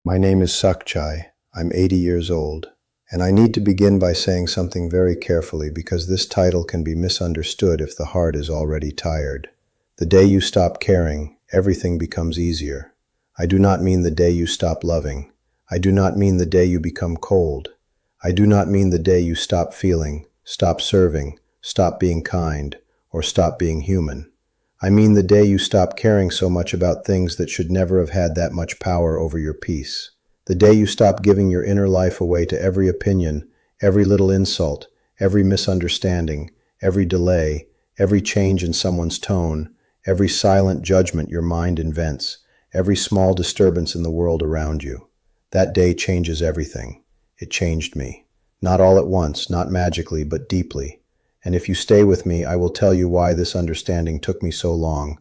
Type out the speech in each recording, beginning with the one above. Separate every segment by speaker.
Speaker 1: My name is Sakchai. I'm 80 years old, and I need to begin by saying something very carefully because this title can be misunderstood if the heart is already tired. The day you stop caring, everything becomes easier. I do not mean the day you stop loving. I do not mean the day you become cold. I do not mean the day you stop feeling, stop serving, stop being kind, or stop being human. I mean the day you stop caring so much about things that should never have had that much power over your peace. The day you stop giving your inner life away to every opinion, every little insult, every misunderstanding, every delay, every change in someone's tone, every silent judgment your mind invents, every small disturbance in the world around you. That day changes everything. It changed me. Not all at once, not magically, but deeply. And if you stay with me, I will tell you why this understanding took me so long,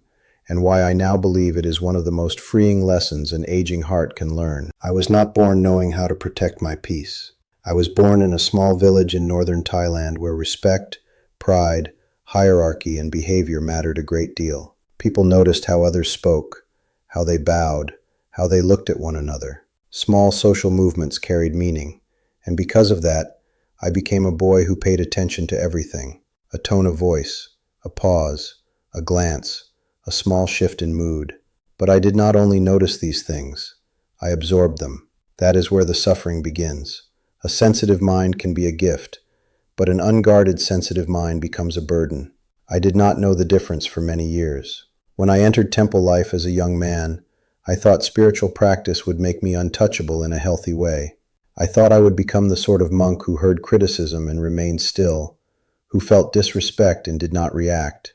Speaker 1: and why I now believe it is one of the most freeing lessons an aging heart can learn. I was not born knowing how to protect my peace. I was born in a small village in northern Thailand where respect, pride, hierarchy, and behavior mattered a great deal. People noticed how others spoke, how they bowed, how they looked at one another. Small social movements carried meaning, and because of that, I became a boy who paid attention to everything. A tone of voice, a pause, a glance, a small shift in mood. But I did not only notice these things, I absorbed them. That is where the suffering begins. A sensitive mind can be a gift, but an unguarded sensitive mind becomes a burden. I did not know the difference for many years. When I entered temple life as a young man, I thought spiritual practice would make me untouchable in a healthy way. I thought I would become the sort of monk who heard criticism and remained still, who felt disrespect and did not react,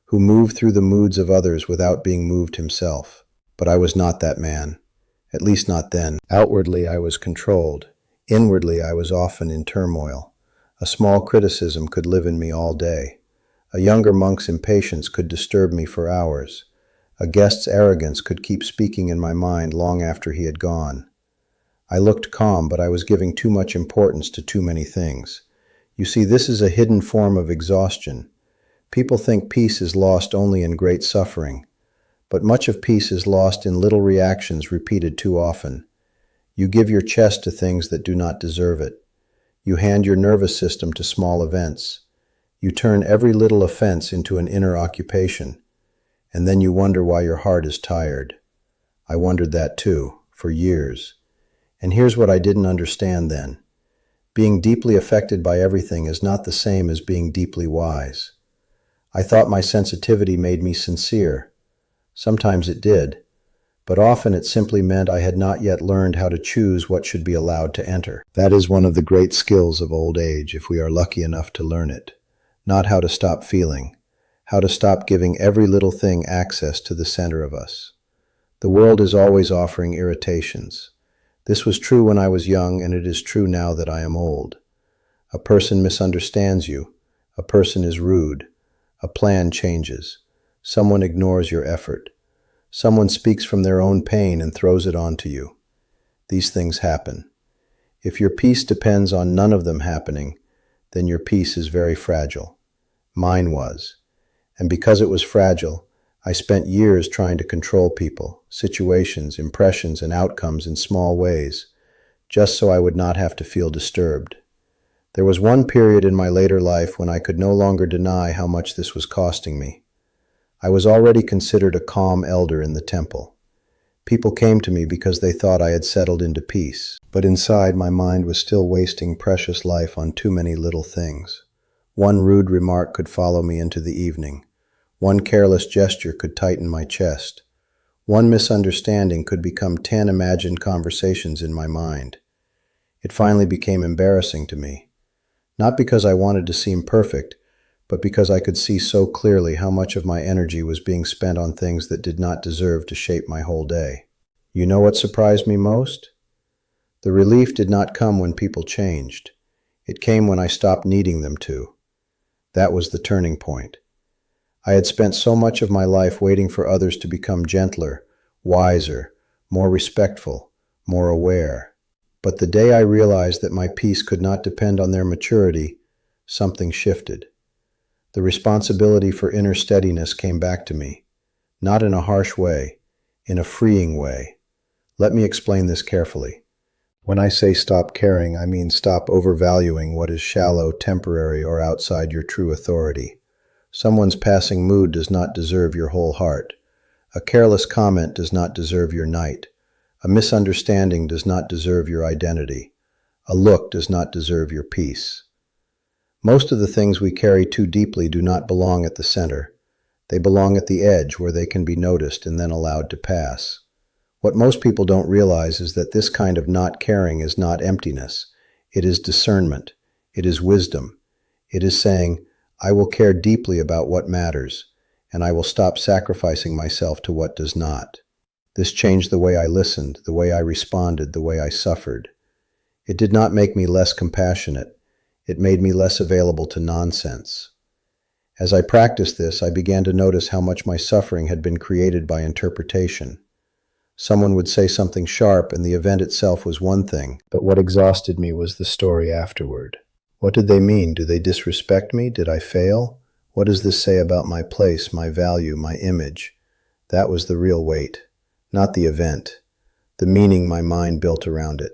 Speaker 1: who moved through the moods of others without being moved himself. But I was not that man, at least not then. Outwardly, I was controlled. Inwardly, I was often in turmoil. A small criticism could live in me all day. A younger monk's impatience could disturb me for hours. A guest's arrogance could keep speaking in my mind long after he had gone. I looked calm, but I was giving too much importance to too many things. You see, this is a hidden form of exhaustion. People think peace is lost only in great suffering, but much of peace is lost in little reactions repeated too often. You give your chest to things that do not deserve it. You hand your nervous system to small events. You turn every little offense into an inner occupation, and then you wonder why your heart is tired. I wondered that too, for years. And here's what I didn't understand then. Being deeply affected by everything is not the same as being deeply wise. I thought my sensitivity made me sincere. Sometimes it did, but often it simply meant I had not yet learned how to choose what should be allowed to enter. That is one of the great skills of old age, if we are lucky enough to learn it. Not how to stop feeling, how to stop giving every little thing access to the center of us. The world is always offering irritations. This was true when I was young, and it is true now that I am old. A person misunderstands you. A person is rude. A plan changes. Someone ignores your effort. Someone speaks from their own pain and throws it onto you. These things happen. If your peace depends on none of them happening, then your peace is very fragile. Mine was. And because it was fragile, I spent years trying to control people, situations, impressions, and outcomes in small ways, just so I would not have to feel disturbed. There was one period in my later life when I could no longer deny how much this was costing me. I was already considered a calm elder in the temple. People came to me because they thought I had settled into peace, but inside my mind was still wasting precious life on too many little things. One rude remark could follow me into the evening. One careless gesture could tighten my chest. One misunderstanding could become 10 imagined conversations in my mind. It finally became embarrassing to me, not because I wanted to seem perfect, but because I could see so clearly how much of my energy was being spent on things that did not deserve to shape my whole day. You know what surprised me most? The relief did not come when people changed. It came when I stopped needing them to. That was the turning point. I had spent so much of my life waiting for others to become gentler, wiser, more respectful, more aware. But the day I realized that my peace could not depend on their maturity, something shifted. The responsibility for inner steadiness came back to me, not in a harsh way, in a freeing way, Let me explain this carefully. When I say stop caring, I mean stop overvaluing what is shallow, temporary, or outside your true authority. Someone's passing mood does not deserve your whole heart. A careless comment does not deserve your night. A misunderstanding does not deserve your identity. A look does not deserve your peace. Most of the things we carry too deeply do not belong at the center. They belong at the edge where they can be noticed and then allowed to pass. What most people don't realize is that this kind of not caring is not emptiness. It is discernment. It is wisdom. It is saying, I will care deeply about what matters, and I will stop sacrificing myself to what does not. This changed the way I listened, the way I responded, the way I suffered. It did not make me less compassionate. It made me less available to nonsense. As I practiced this, I began to notice how much my suffering had been created by interpretation. Someone would say something sharp and the event itself was one thing, but what exhausted me was the story afterward. What did they mean? Do they disrespect me? Did I fail? What does this say about my place, my value, my image? That was the real weight, not the event, the meaning my mind built around it.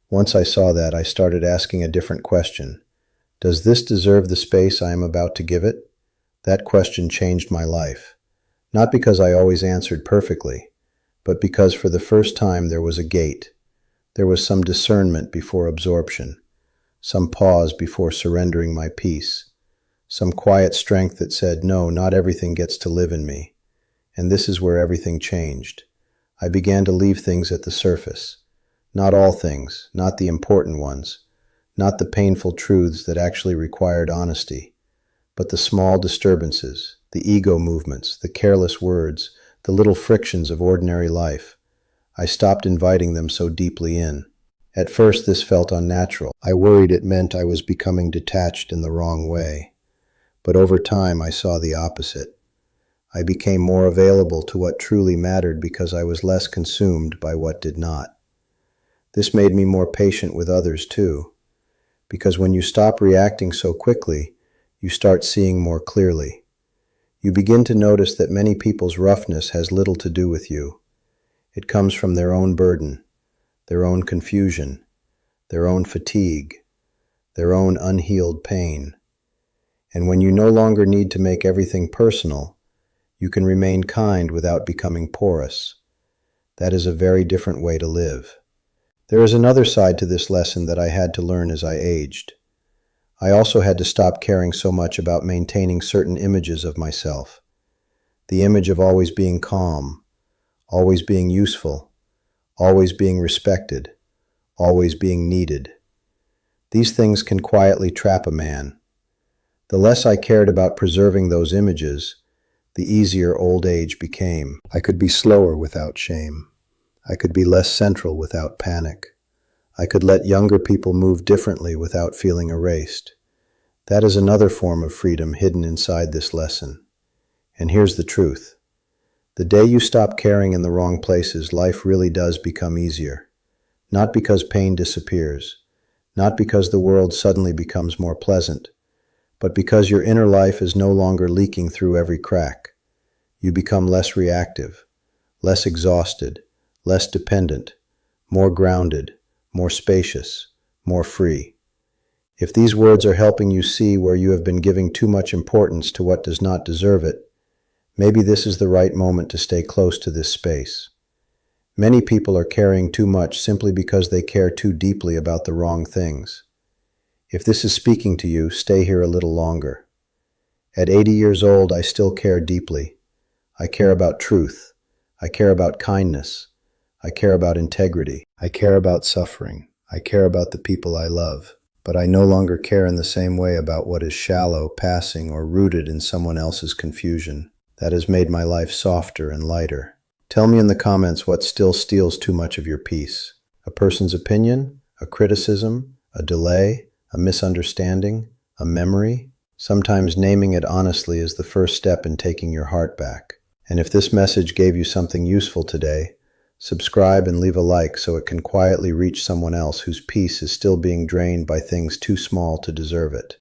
Speaker 1: Once I saw that, I started asking a different question. Does this deserve the space I am about to give it? That question changed my life. Not because I always answered perfectly, but because for the first time there was a gate. There was some discernment before absorption, some pause before surrendering my peace, some quiet strength that said, no, not everything gets to live in me. And this is where everything changed. I began to leave things at the surface. Not all things, not the important ones, not the painful truths that actually required honesty, but the small disturbances, the ego movements, the careless words, the little frictions of ordinary life. I stopped inviting them so deeply in. At first this felt unnatural. I worried it meant I was becoming detached in the wrong way. But over time I saw the opposite. I became more available to what truly mattered because I was less consumed by what did not. This made me more patient with others too, because when you stop reacting so quickly, you start seeing more clearly. You begin to notice that many people's roughness has little to do with you. It comes from their own burden, their own confusion, their own fatigue, their own unhealed pain. And when you no longer need to make everything personal, you can remain kind without becoming porous. That is a very different way to live. There is another side to this lesson that I had to learn as I aged. I also had to stop caring so much about maintaining certain images of myself. The image of always being calm, always being useful, always being respected, always being needed. These things can quietly trap a man. The less I cared about preserving those images, the easier old age became. I could be slower without shame. I could be less central without panic. I could let younger people move differently without feeling erased. That is another form of freedom hidden inside this lesson. And here's the truth. The day you stop caring in the wrong places, life really does become easier. Not because pain disappears, not because the world suddenly becomes more pleasant, but because your inner life is no longer leaking through every crack. You become less reactive, less exhausted, less dependent, more grounded, more spacious, more free. If these words are helping you see where you have been giving too much importance to what does not deserve it, maybe this is the right moment to stay close to this space. Many people are carrying too much simply because they care too deeply about the wrong things. If this is speaking to you, stay here a little longer. At 80 years old, I still care deeply. I care about truth. I care about kindness. I care about integrity. I care about suffering. I care about the people I love. But I no longer care in the same way about what is shallow, passing, or rooted in someone else's confusion. That has made my life softer and lighter. Tell me in the comments what still steals too much of your peace. A person's opinion? A criticism? A delay? A misunderstanding? A memory? Sometimes naming it honestly is the first step in taking your heart back. And if this message gave you something useful today, subscribe and leave a like so it can quietly reach someone else whose peace is still being drained by things too small to deserve it.